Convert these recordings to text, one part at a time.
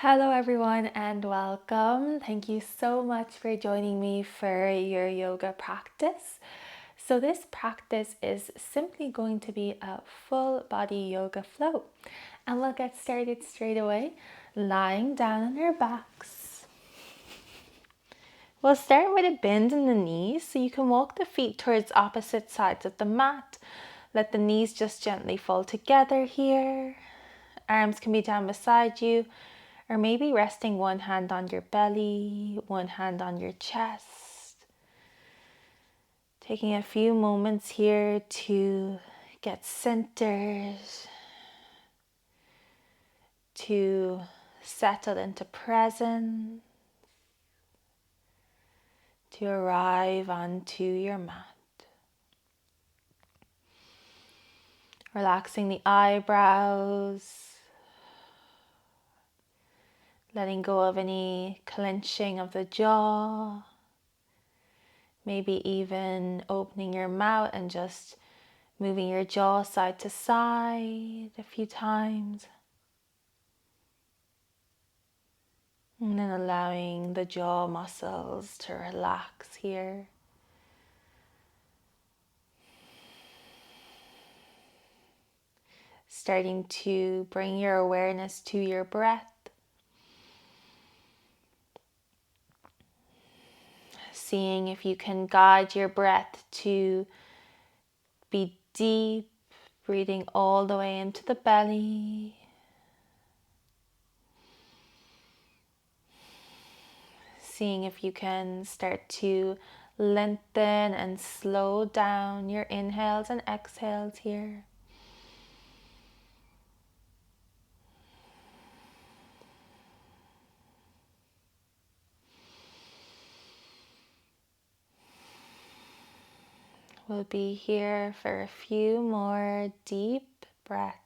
Hello, everyone, and welcome. Thank you so much for joining me for your yoga practice. So, this practice is simply going to be a full body yoga flow, and we'll get started straight away, lying down on our backs. We'll start with a bend in the knees, so you can walk the feet towards opposite sides of the mat. Let the knees just gently fall together here. Arms can be down beside you, or maybe resting one hand on your belly, one hand on your chest. Taking a few moments here to get centered, to settle into presence, to arrive onto your mat. Relaxing the eyebrows, letting go of any clenching of the jaw, maybe even opening your mouth and just moving your jaw side to side a few times. And then allowing the jaw muscles to relax here. Starting to bring your awareness to your breath. Seeing if you can guide your breath to be deep, breathing all the way into the belly. Seeing if you can start to lengthen and slow down your inhales and exhales here. We'll be here for a few more deep breaths.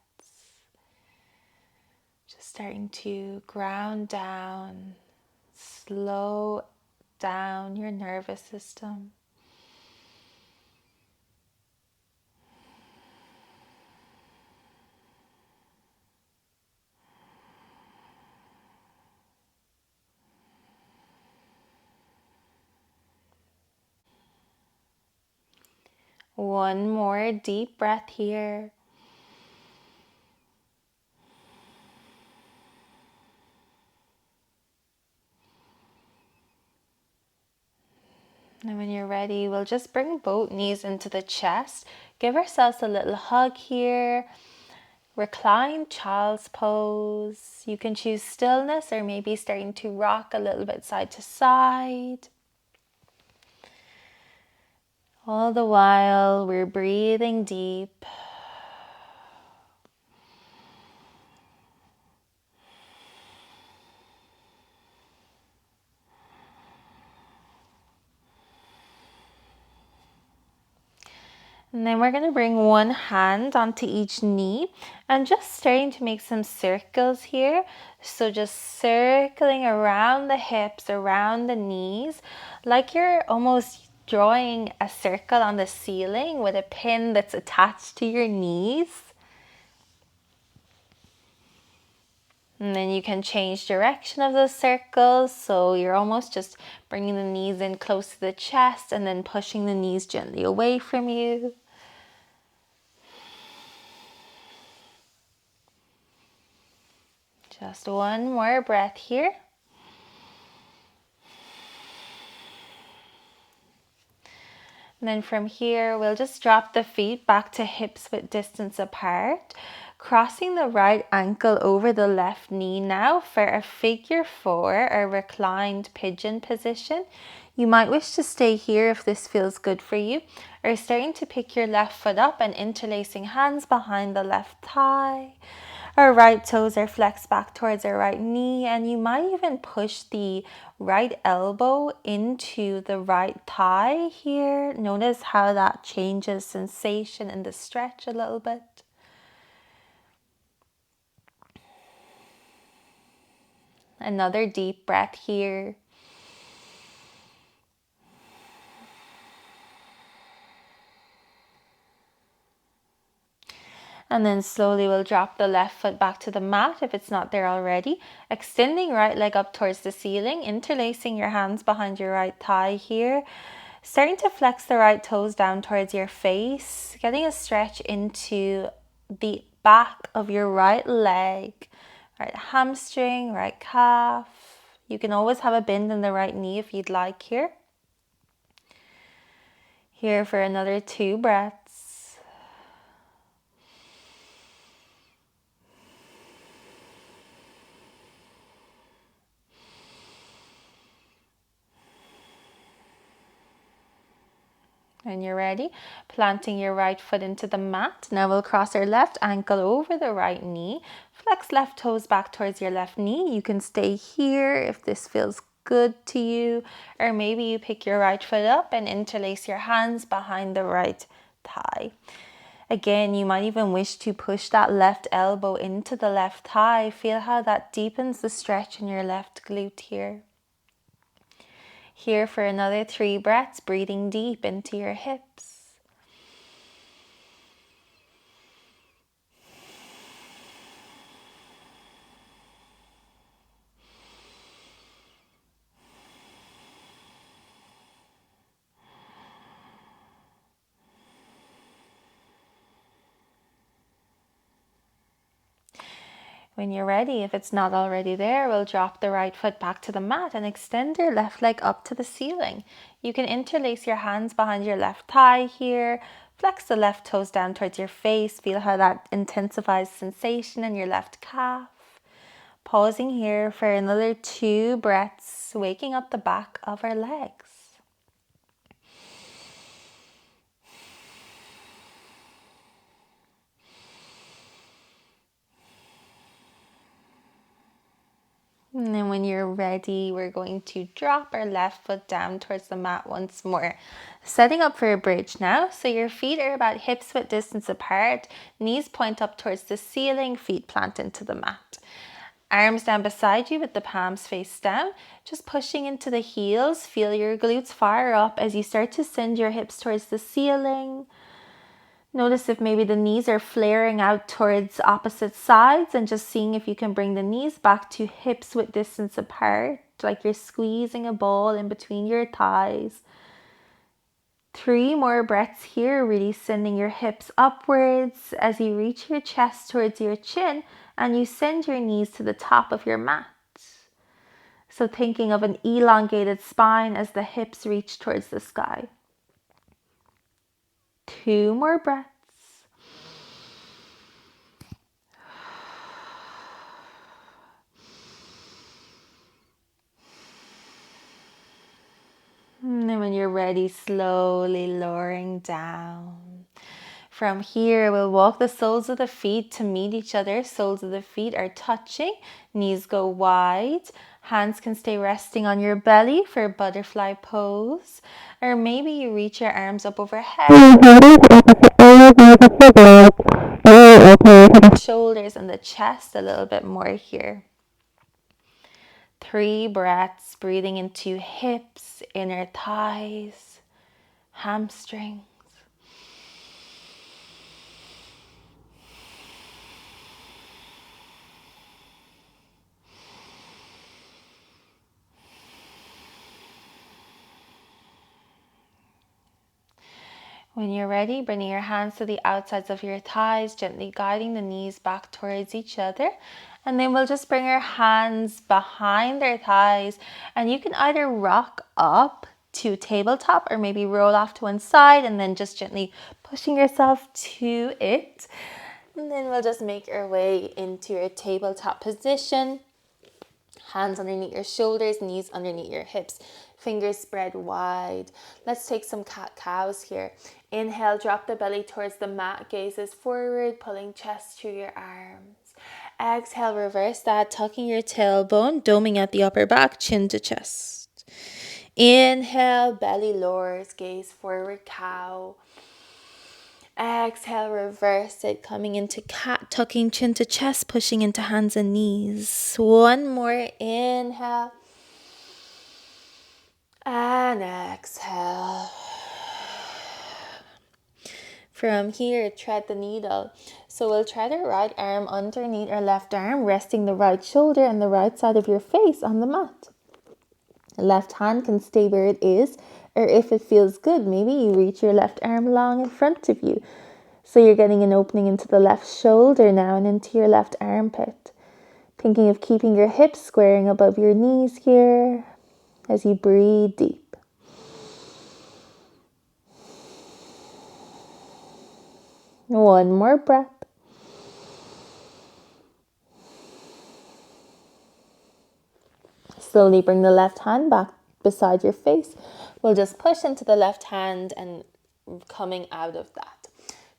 Just starting to ground down, slow down your nervous system. One more deep breath here. And when you're ready, we'll just bring both knees into the chest. Give ourselves a little hug here. Recline child's pose. You can choose stillness or maybe starting to rock a little bit side to side. All the while we're breathing deep. And then we're going to bring one hand onto each knee and just starting to make some circles here. So just circling around the hips, around the knees, like you're almost drawing a circle on the ceiling with a pin that's attached to your knees. And then you can change direction of those circles. So you're almost just bringing the knees in close to the chest and then pushing the knees gently away from you. Just one more breath here. And then from here, we'll just drop the feet back to hips width distance apart, crossing the right ankle over the left knee now for a figure four or reclined pigeon position. You might wish to stay here if this feels good for you, or starting to pick your left foot up and interlacing hands behind the left thigh. Our right toes are flexed back towards our right knee, and you might even push the right elbow into the right thigh here. Notice how that changes sensation in the stretch a little bit. Another deep breath here. And then slowly we'll drop the left foot back to the mat if it's not there already. Extending right leg up towards the ceiling, interlacing your hands behind your right thigh here. Starting to flex the right toes down towards your face, getting a stretch into the back of your right leg, right hamstring, right calf. You can always have a bend in the right knee if you'd like here. Here for another 2 breaths. When you're ready, planting your right foot into the mat. Now we'll cross our left ankle over the right knee. Flex left toes back towards your left knee. You can stay here if this feels good to you, or maybe you pick your right foot up and interlace your hands behind the right thigh. Again, you might even wish to push that left elbow into the left thigh. Feel how that deepens the stretch in your left glute here. Here for another 3 breaths, breathing deep into your hips. When you're ready, if it's not already there, we'll drop the right foot back to the mat and extend your left leg up to the ceiling. You can interlace your hands behind your left thigh here. Flex the left toes down towards your face. Feel how that intensifies sensation in your left calf. Pausing here for another 2 breaths, waking up the back of our legs. And then when you're ready, we're going to drop our left foot down towards the mat once more. Setting up for a bridge now. So your feet are about hips width distance apart. Knees point up towards the ceiling, feet plant into the mat. Arms down beside you with the palms face down. Just pushing into the heels. Feel your glutes fire up as you start to send your hips towards the ceiling. Notice if maybe the knees are flaring out towards opposite sides, and just seeing if you can bring the knees back to hips width distance apart, like you're squeezing a ball in between your thighs. 3 more breaths here, really sending your hips upwards as you reach your chest towards your chin and you send your knees to the top of your mat. So thinking of an elongated spine as the hips reach towards the sky. 2 more breaths. And then when you're ready, slowly lowering down. From here, we'll walk the soles of the feet to meet each other. Soles of the feet are touching. Knees go wide. Hands can stay resting on your belly for butterfly pose. Or maybe you reach your arms up overhead. Shoulders and the chest a little bit more here. 3 breaths, breathing into hips, inner thighs, hamstrings. When you're ready, bringing your hands to the outsides of your thighs, gently guiding the knees back towards each other. And then we'll just bring our hands behind our thighs, and you can either rock up to tabletop or maybe roll off to one side and then just gently pushing yourself to it. And then we'll just make our way into your tabletop position. Hands underneath your shoulders, knees underneath your hips, fingers spread wide. Let's take some cat-cows here. Inhale, drop the belly towards the mat, gazes forward, pulling chest through your arms. Exhale, reverse that, tucking your tailbone, doming at the upper back, chin to chest. Inhale, belly lowers, gaze forward, cow. Exhale, reverse it, coming into cat, tucking chin to chest, pushing into hands and knees. One more, inhale. And exhale. From here, tread the needle. So we'll try the right arm underneath our left arm, resting the right shoulder and the right side of your face on the mat. The left hand can stay where it is, or if it feels good, maybe you reach your left arm long in front of you. So you're getting an opening into the left shoulder now and into your left armpit. Thinking of keeping your hips squaring above your knees here as you breathe deep. One more breath. Slowly bring the left hand back beside your face. We'll just push into the left hand and coming out of that.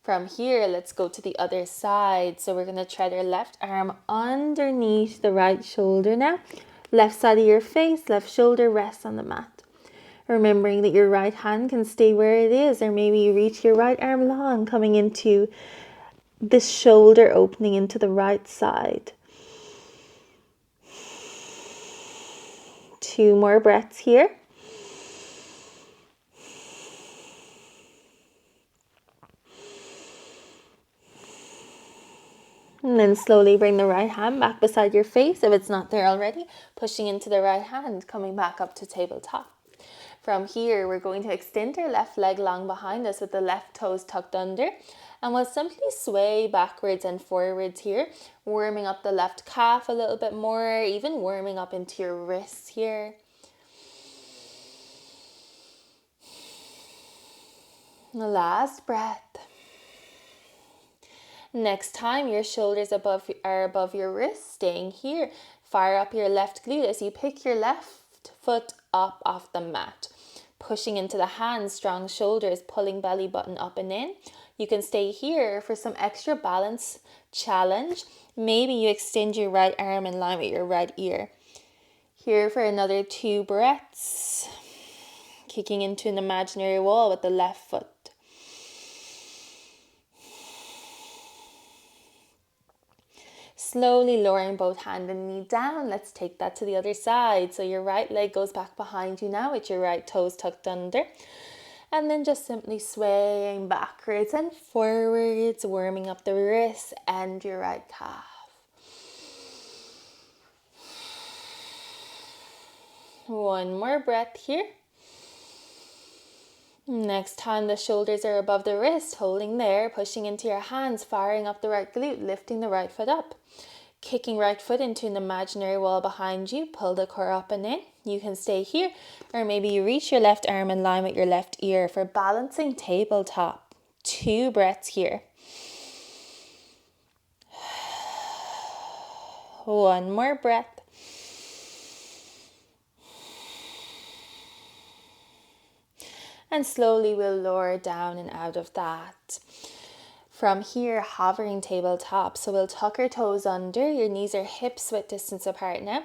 From here, let's go to the other side. So we're going to tread our left arm underneath the right shoulder now. Left side of your face, left shoulder rests on the mat. Remembering that your right hand can stay where it is, or maybe you reach your right arm long, coming into the shoulder opening into the right side. 2 more breaths here. And then slowly bring the right hand back beside your face if it's not there already, pushing into the right hand, coming back up to tabletop. From here, we're going to extend our left leg long behind us with the left toes tucked under. And we'll simply sway backwards and forwards here, warming up the left calf a little bit more, even warming up into your wrists here. The last breath. Next time, your shoulders are above your wrists, staying here. Fire up your left glute as you pick your left foot up off the mat. Pushing into the hands, strong shoulders, pulling belly button up and in. You can stay here for some extra balance challenge. Maybe you extend your right arm in line with your right ear. Here for another 2 breaths. Kicking into an imaginary wall with the left foot. Slowly lowering both hand and knee down. Let's take that to the other side. So your right leg goes back behind you now with your right toes tucked under. And then just simply swaying backwards and forwards, warming up the wrists and your right calf. One more breath here. Next time the shoulders are above the wrist, holding there, pushing into your hands, firing up the right glute, lifting the right foot up. Kicking right foot into an imaginary wall behind you, pull the core up and in. You can stay here, or maybe you reach your left arm in line with your left ear for balancing tabletop. 2 breaths here. One more breath. And slowly we'll lower down and out of that. From here, hovering tabletop. So we'll tuck our toes under. Your knees are hips width distance apart now.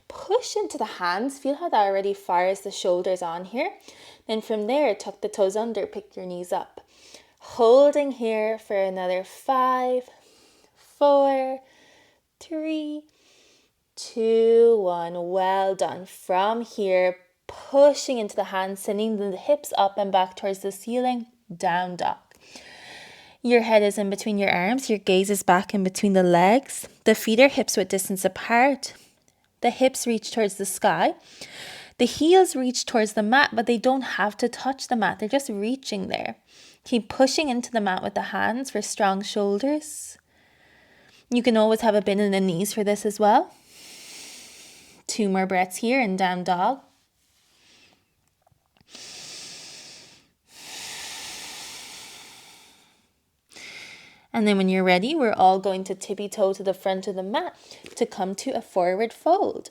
Push into the hands. Feel how that already fires the shoulders on here. Then from there, tuck the toes under. Pick your knees up. Holding here for another 5, 4, 3, 2, 1. Well done. From here, pushing into the hands, sending the hips up and back towards the ceiling. Down dog. Your head is in between your arms. Your gaze is back in between the legs. The feet are hips width distance apart. The hips reach towards the sky. The heels reach towards the mat, but they don't have to touch the mat. They're just reaching there. Keep pushing into the mat with the hands for strong shoulders. You can always have a bend in the knees for this as well. 2 more breaths here in down dog. And then when you're ready, we're all going to tippy toe to the front of the mat to come to a forward fold.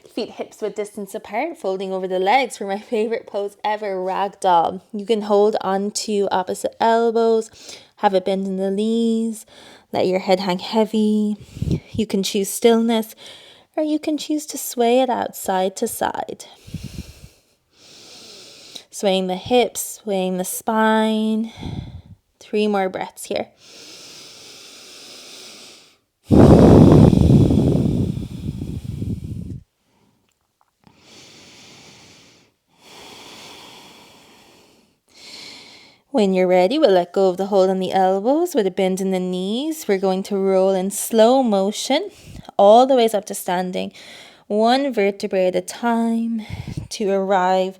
Feet hips width distance apart, folding over the legs for my favorite pose ever, ragdoll. You can hold onto opposite elbows, have a bend in the knees, let your head hang heavy. You can choose stillness, or you can choose to sway it out side to side. Swaying the hips, swaying the spine. 3 more breaths here. When you're ready, we'll let go of the hold on the elbows with a bend in the knees. We're going to roll in slow motion all the way up to standing, one vertebrae at a time, to arrive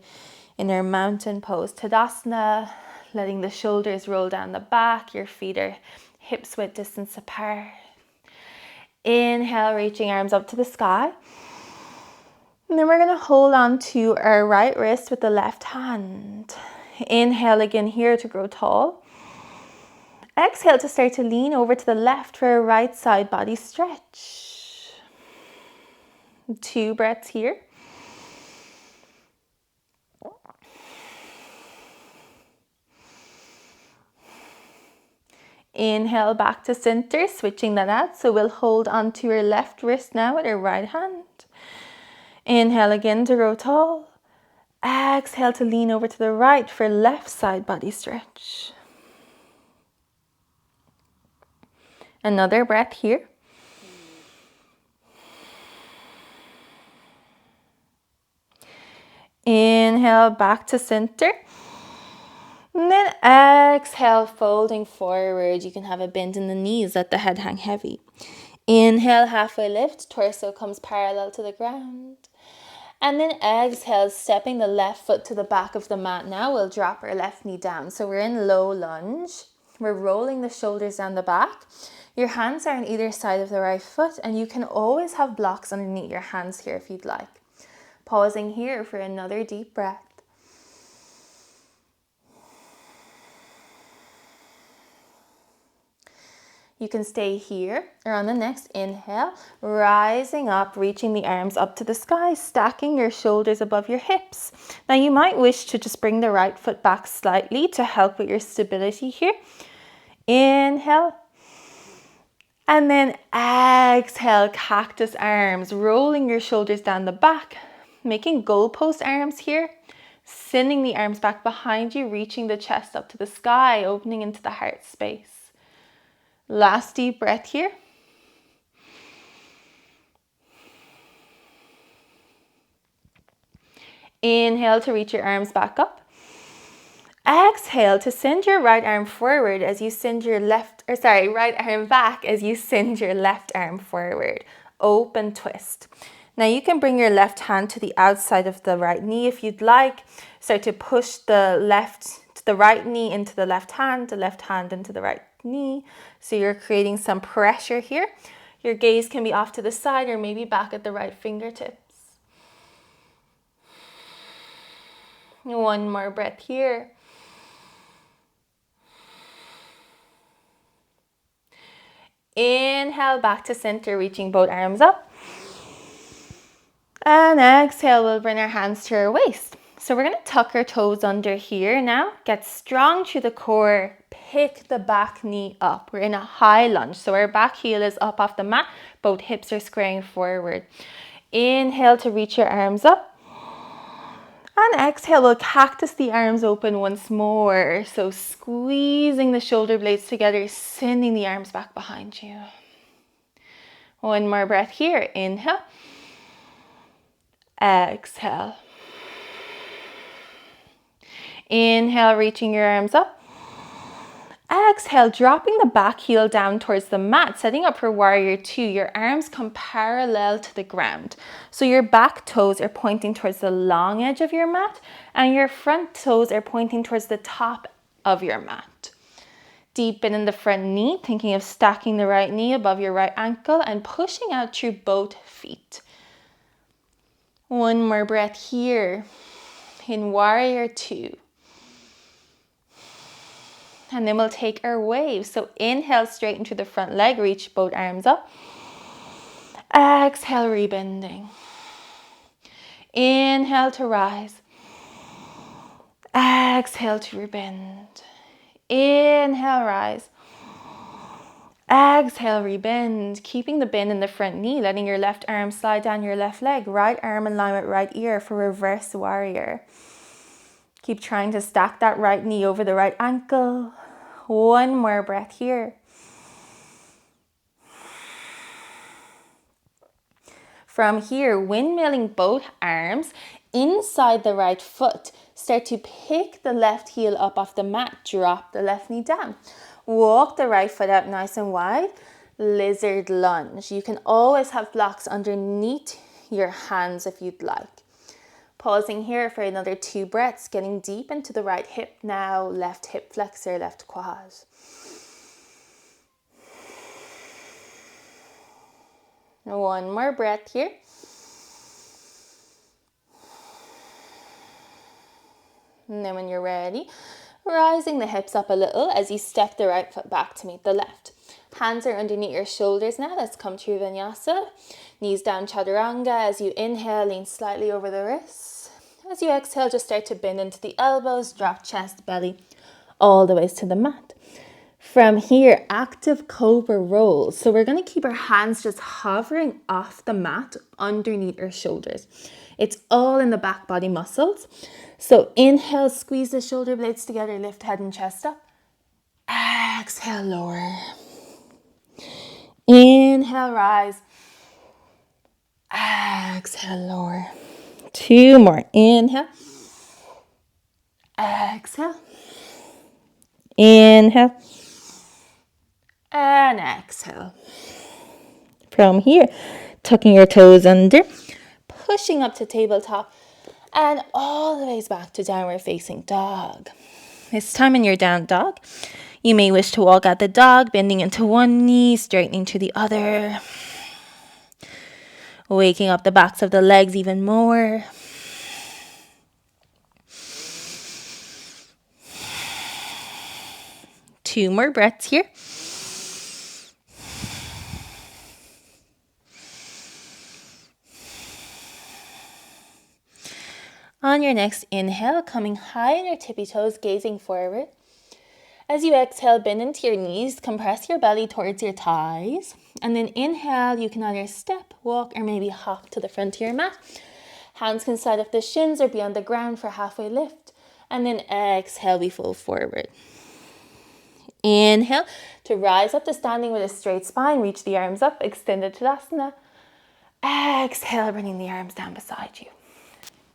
in our mountain pose Tadasana, letting the shoulders roll down the back, your feet are hips width distance apart. Inhale, reaching arms up to the sky. And then we're going to hold on to our right wrist with the left hand. Inhale again here to grow tall. Exhale to start to lean over to the left for a right side body stretch. 2 breaths here. Inhale back to center, switching that out. So we'll hold onto our left wrist now with our right hand. Inhale again to grow tall. Exhale to lean over to the right for left side body stretch. Another breath here. Inhale back to center. And then exhale, folding forward. You can have a bend in the knees, let the head hang heavy. Inhale, halfway lift, torso comes parallel to the ground. And then exhale, stepping the left foot to the back of the mat. Now we'll drop our left knee down. So we're in low lunge. We're rolling the shoulders down the back. Your hands are on either side of the right foot, and you can always have blocks underneath your hands here if you'd like. Pausing here for another deep breath. You can stay here or on the next inhale, rising up, reaching the arms up to the sky, stacking your shoulders above your hips. Now you might wish to just bring the right foot back slightly to help with your stability here. Inhale. And then exhale, cactus arms, rolling your shoulders down the back, making goalpost arms here, sending the arms back behind you, reaching the chest up to the sky, opening into the heart space. Last deep breath here. Inhale to reach your arms back up. Exhale to send your right arm forward as you send your right arm back as you send your left arm forward. Open twist. Now you can bring your left hand to the outside of the right knee if you'd like. Start to push the right knee into the left hand into the right knee. So you're creating some pressure here. Your gaze can be off to the side or maybe back at the right fingertips. One more breath here. Inhale back to center, reaching both arms up. And exhale, we'll bring our hands to our waist. So we're going to tuck our toes under here now. Get strong through the core. Pick the back knee up. We're in a high lunge. So our back heel is up off the mat. Both hips are squaring forward. Inhale to reach your arms up. And exhale, we'll cactus the arms open once more. So squeezing the shoulder blades together, sending the arms back behind you. One more breath here. Inhale. Exhale. Inhale, reaching your arms up. Exhale, dropping the back heel down towards the mat, setting up for warrior two. Your arms come parallel to the ground. So your back toes are pointing towards the long edge of your mat and your front toes are pointing towards the top of your mat. Deepen in the front knee, thinking of stacking the right knee above your right ankle and pushing out through both feet. One more breath here in warrior two. And then we'll take our wave. So inhale, straighten through the front leg, reach both arms up. Exhale, rebending. Inhale to rise. Exhale to rebend. Inhale, rise. Exhale, rebend. Keeping the bend in the front knee, letting your left arm slide down your left leg. Right arm in line with right ear for reverse warrior. Keep trying to stack that right knee over the right ankle. One more breath here. From here, windmilling both arms inside the right foot. Start to pick the left heel up off the mat. Drop the left knee down. Walk the right foot out nice and wide. Lizard lunge. You can always have blocks underneath your hands if you'd like. Pausing here for another 2 breaths, getting deep into the right hip now. Left hip flexor, left quad. One more breath here. And then when you're ready, rising the hips up a little as you step the right foot back to meet the left. Hands are underneath your shoulders now. Let's come to Vinyasa. Knees down, Chaturanga. As you inhale, lean slightly over the wrists. As you exhale, just start to bend into the elbows. Drop chest, belly, all the way to the mat. From here, active cobra rolls. So we're going to keep our hands just hovering off the mat underneath our shoulders. It's all in the back body muscles. So inhale, squeeze the shoulder blades together, lift head and chest up. Exhale, lower. Inhale, rise. Exhale, lower. 2 more. Inhale. Exhale. Inhale. And exhale. From here, tucking your toes under, pushing up to tabletop, and all the way back to downward facing dog. This time in your down dog, you may wish to walk out the dog, bending into one knee, straightening to the other. Waking up the backs of the legs even more. Two more breaths here. On your next inhale, coming high on your tippy toes, gazing forward. As you exhale, bend into your knees, compress your belly towards your thighs. And then inhale, you can either step, walk, or maybe hop to the front of your mat. Hands can slide up the shins or be on the ground for halfway lift. And then exhale, we fold forward. Inhale to rise up to standing with a straight spine. Reach the arms up, extended Tadasana. Exhale, bringing the arms down beside you.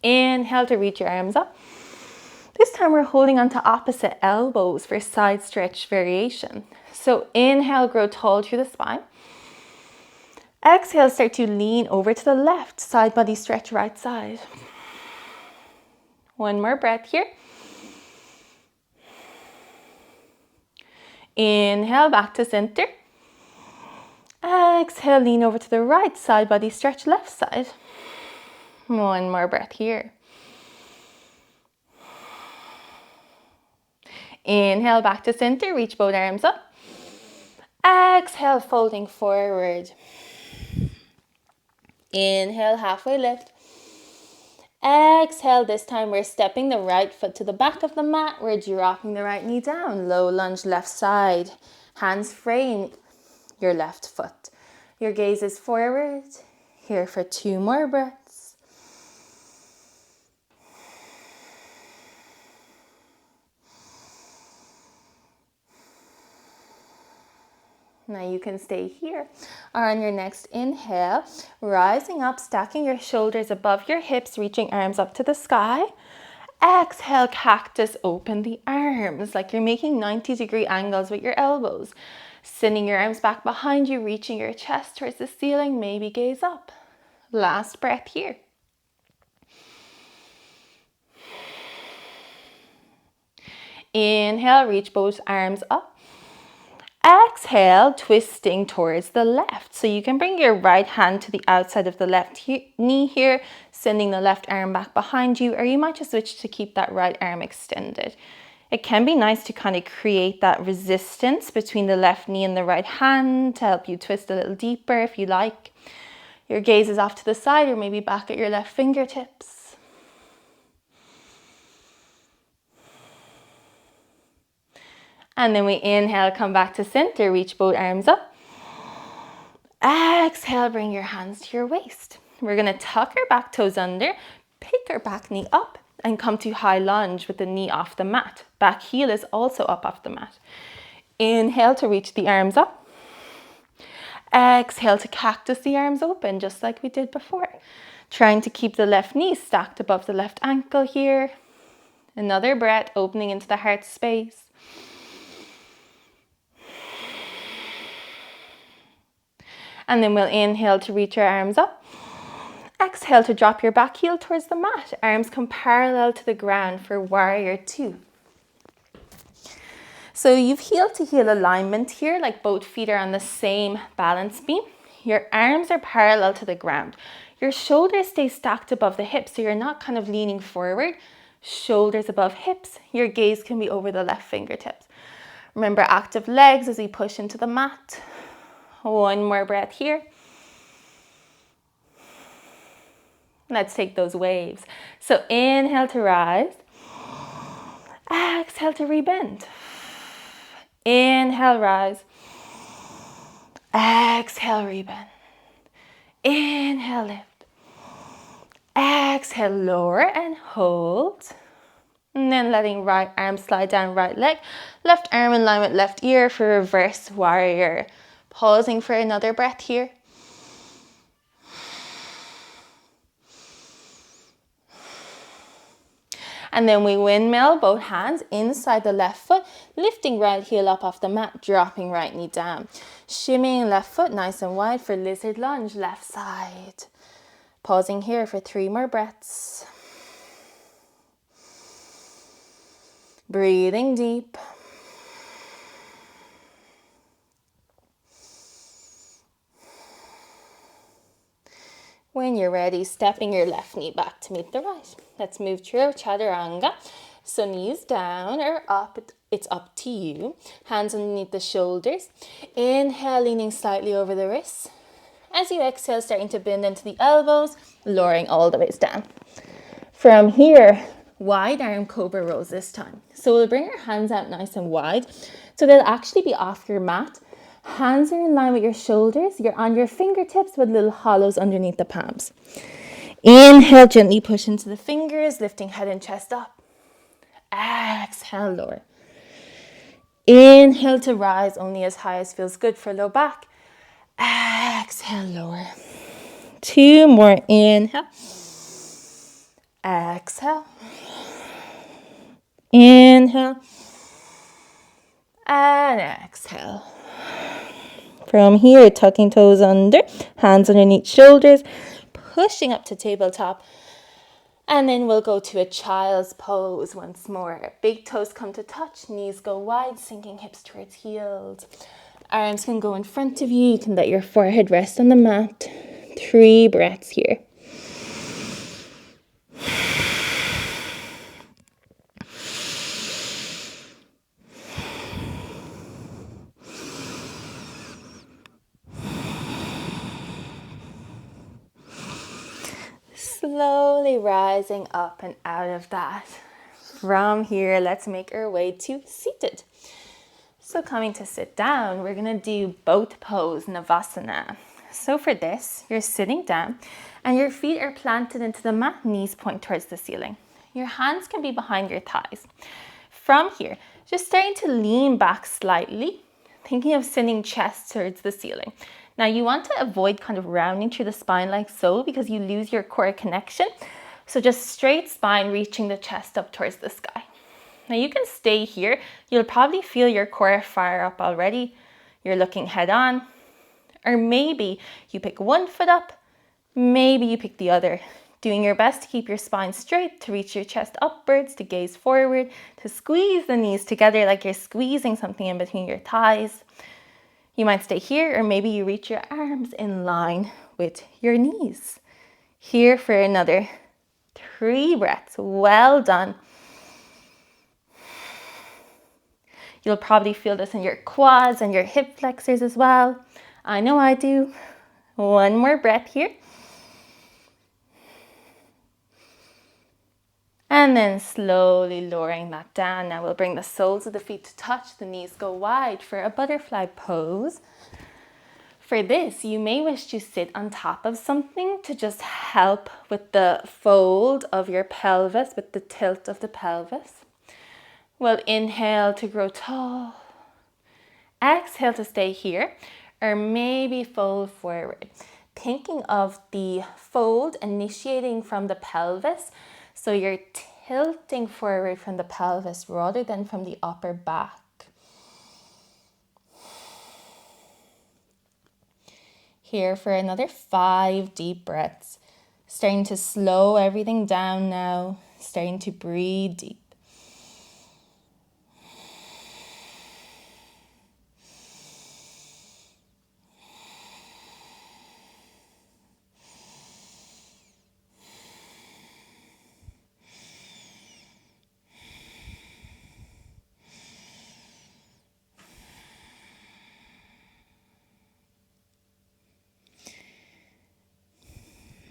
Inhale to reach your arms up. This time we're holding onto opposite elbows for side stretch variation. So inhale, grow tall through the spine. Exhale, start to lean over to the left, side body stretch right side. One more breath here. Inhale, back to center. Exhale, lean over to the right, side body stretch left side. One more breath here. Inhale, back to center, reach both arms up. Exhale, folding forward. Inhale, halfway lift. Exhale, this time we're stepping the right foot to the back of the mat. We're dropping the right knee down. Low lunge left side. Hands frame your left foot. Your gaze is forward. Here for 2 more breaths. Now you can stay here. Or on your next inhale, rising up, stacking your shoulders above your hips, reaching arms up to the sky. Exhale, cactus, open the arms like you're making 90-degree angles with your elbows. Sending your arms back behind you, reaching your chest towards the ceiling, maybe gaze up. Last breath here. Inhale, reach both arms up. Exhale, twisting towards the left. So you can bring your right hand to the outside of the left knee here, sending the left arm back behind you, or you might just switch to keep that right arm extended. It can be nice to kind of create that resistance between the left knee and the right hand to help you twist a little deeper if you like. Your gaze is off to the side or maybe back at your left fingertips. And then we inhale, come back to center, reach both arms up. Exhale, bring your hands to your waist. We're gonna tuck our back toes under, pick our back knee up, and come to high lunge with the knee off the mat. Back heel is also up off the mat. Inhale to reach the arms up. Exhale to cactus the arms open, just like we did before. Trying to keep the left knee stacked above the left ankle here. Another breath, opening into the heart space. And then we'll inhale to reach our arms up. Exhale to drop your back heel towards the mat. Arms come parallel to the ground for warrior two. So you've heel to heel alignment here, like both feet are on the same balance beam. Your arms are parallel to the ground. Your shoulders stay stacked above the hips, so you're not kind of leaning forward. Shoulders above hips. Your gaze can be over the left fingertips. Remember, active legs as we push into the mat. One more breath here. Let's take those waves. So inhale to rise. Exhale to rebend. Inhale, rise. Exhale, rebend. Inhale, lift. Exhale, lower and hold. And then letting right arm slide down right leg. Left arm in line with left ear for reverse warrior. Pausing for another breath here. And then we windmill both hands inside the left foot, lifting right heel up off the mat, dropping right knee down. Shimmying left foot nice and wide for lizard lunge, left side. Pausing here for 3 more breaths. Breathing deep. When you're ready, stepping your left knee back to meet the right. Let's move through our chaturanga. So knees down or up, it's up to you. Hands underneath the shoulders. Inhale, leaning slightly over the wrists. As you exhale, starting to bend into the elbows, lowering all the ways down. From here, wide arm cobra rows this time. So we'll bring our hands out nice and wide. So they'll actually be off your mat. Hands are in line with your shoulders. You're on your fingertips with little hollows underneath the palms. Inhale, gently push into the fingers, lifting head and chest up. Exhale, lower. Inhale to rise, only as high as feels good for low back. Exhale, lower. 2 more, inhale. Exhale. Inhale. And exhale. From here, tucking toes under, hands underneath shoulders, pushing up to tabletop. And then we'll go to a child's pose once more. Big toes come to touch, knees go wide, sinking hips towards heels. Arms can go in front of you. You can let your forehead rest on the mat. 3 breaths here. Slowly rising up and out of that. From here, let's make our way to seated. So coming to sit down, we're going to do both pose, Navasana. So for this, you're sitting down and your feet are planted into the mat, knees point towards the ceiling. Your hands can be behind your thighs. From here, just starting to lean back slightly, thinking of sending chest towards the ceiling. Now you want to avoid kind of rounding through the spine like so because you lose your core connection. So just straight spine, reaching the chest up towards the sky. Now you can stay here. You'll probably feel your core fire up already. You're looking head on. Or maybe you pick one foot up, maybe you pick the other. Doing your best to keep your spine straight, to reach your chest upwards, to gaze forward, to squeeze the knees together like you're squeezing something in between your thighs. You might stay here, or maybe you reach your arms in line with your knees. Here for another 3 breaths. Well done. You'll probably feel this in your quads and your hip flexors as well. I know I do. 1 more breath here. And then slowly lowering that down. Now we'll bring the soles of the feet to touch. The knees go wide for a butterfly pose. For this, you may wish to sit on top of something to just help with the fold of your pelvis, with the tilt of the pelvis. We'll inhale to grow tall. Exhale to stay here. or maybe fold forward. Thinking of the fold initiating from the pelvis, so you're tilting forward from the pelvis rather than from the upper back. Here for another 5 deep breaths. Starting to slow everything down now, starting to breathe deep.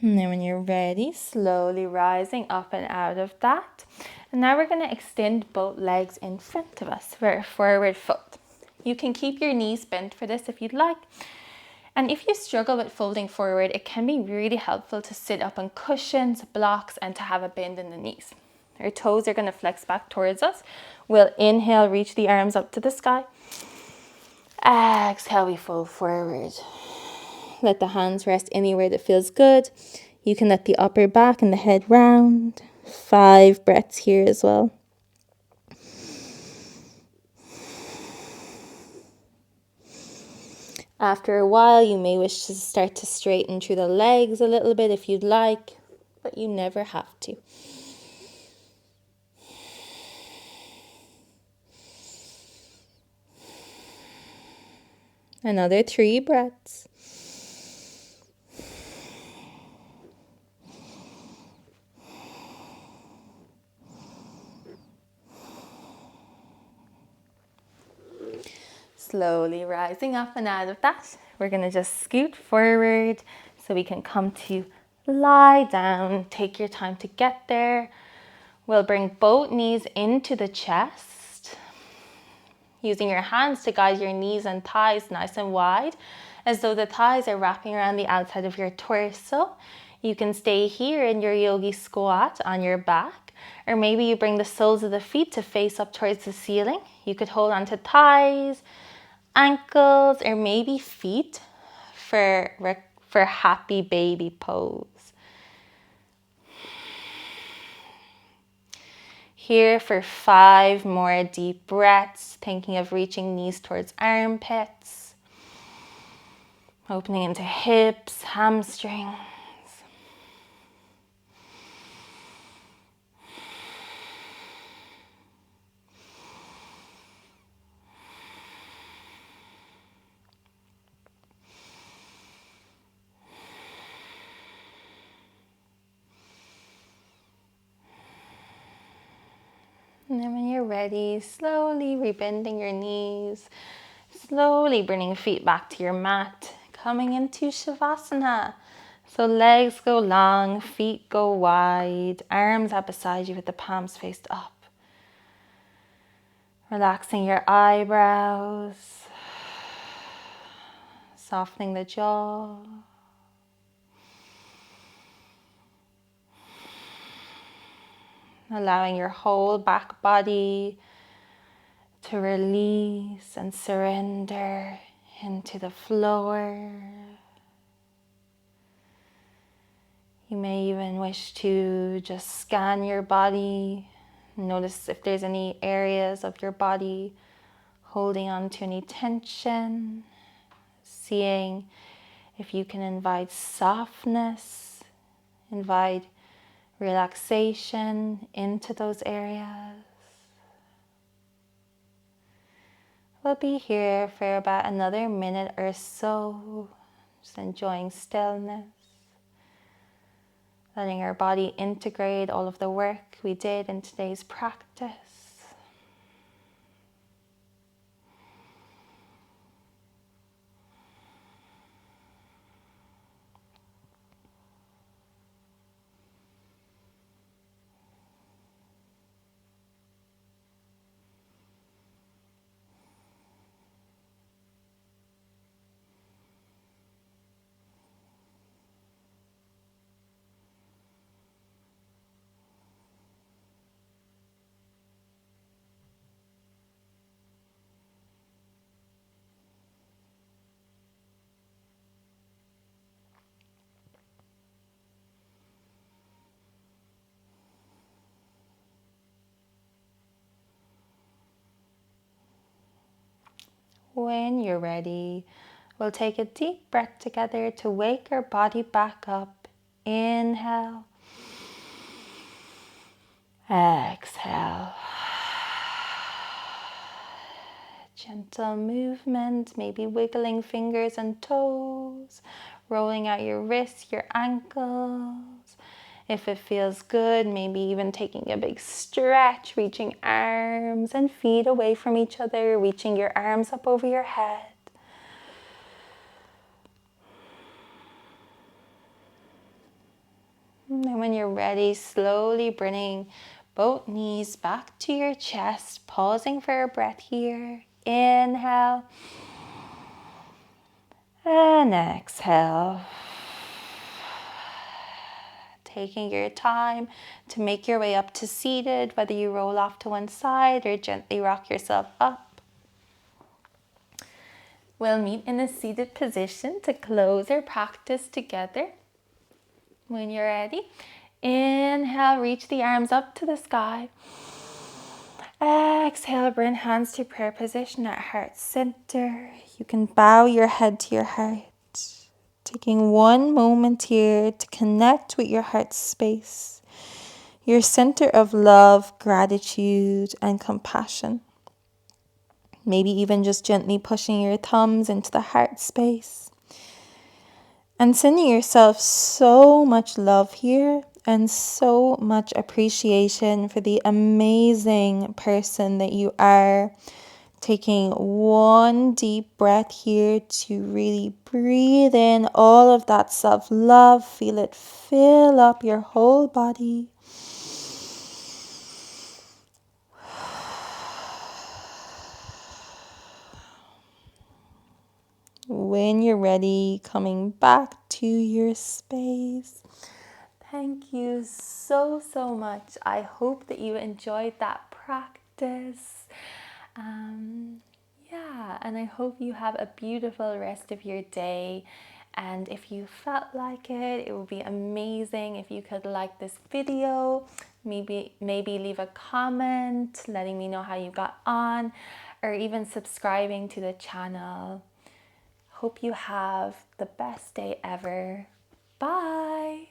And then when you're ready, slowly rising up and out of that. And now we're going to extend both legs in front of us for a forward fold. You can keep your knees bent for this if you'd like. And if you struggle with folding forward, it can be really helpful to sit up on cushions, blocks, and to have a bend in the knees. Our toes are going to flex back towards us. We'll inhale, reach the arms up to the sky. Exhale, we fold forward. Let the hands rest anywhere that feels good. You can let the upper back and the head round. 5 breaths here as well. After a while, you may wish to start to straighten through the legs a little bit if you'd like, but you never have to. Another 3 breaths. Slowly rising up and out of that. We're going to just scoot forward so we can come to lie down. Take your time to get there. We'll bring both knees into the chest, using your hands to guide your knees and thighs nice and wide, as though the thighs are wrapping around the outside of your torso. You can stay here in your yogi squat on your back, or maybe you bring the soles of the feet to face up towards the ceiling. You could hold on to thighs, ankles, or maybe feet for happy baby pose. Here for 5 more deep breaths, thinking of reaching knees towards armpits, opening into hips, hamstrings. And then when you're ready, slowly rebending your knees, slowly bringing feet back to your mat, coming into Shavasana. So legs go long, feet go wide, arms out beside you with the palms faced up. Relaxing your eyebrows, softening the jaw. Allowing your whole back body to release and surrender into the floor. You may even wish to just scan your body. Notice if there's any areas of your body holding on to any tension. Seeing if you can invite softness, invite relaxation into those areas. We'll be here for about another minute or so, just enjoying stillness, letting our body integrate all of the work we did in today's practice. When you're ready, we'll take a deep breath together to wake our body back up. Inhale. Exhale. Gentle movement, maybe wiggling fingers and toes, rolling out your wrists, your ankles. If it feels good, maybe even taking a big stretch, reaching arms and feet away from each other, reaching your arms up over your head. And when you're ready, slowly bringing both knees back to your chest, pausing for a breath here. Inhale and exhale. Taking your time to make your way up to seated, whether you roll off to one side or gently rock yourself up. We'll meet in a seated position to close our practice together. When you're ready, inhale, reach the arms up to the sky. Exhale, bring hands to prayer position at heart center. You can bow your head to your heart. Taking one moment here to connect with your heart space, your center of love, gratitude, and compassion. Maybe even just gently pushing your thumbs into the heart space. And sending yourself so much love here and so much appreciation for the amazing person that you are. Taking one deep breath here to really breathe in all of that self-love. Feel it fill up your whole body. When you're ready, coming back to your space. Thank you so much. I hope that you enjoyed that practice. And I hope you have a beautiful rest of your day. And if you felt like it would be amazing if you could like this video, maybe leave a comment letting me know how you got on, or even subscribing to the channel. Hope you have the best day ever. Bye.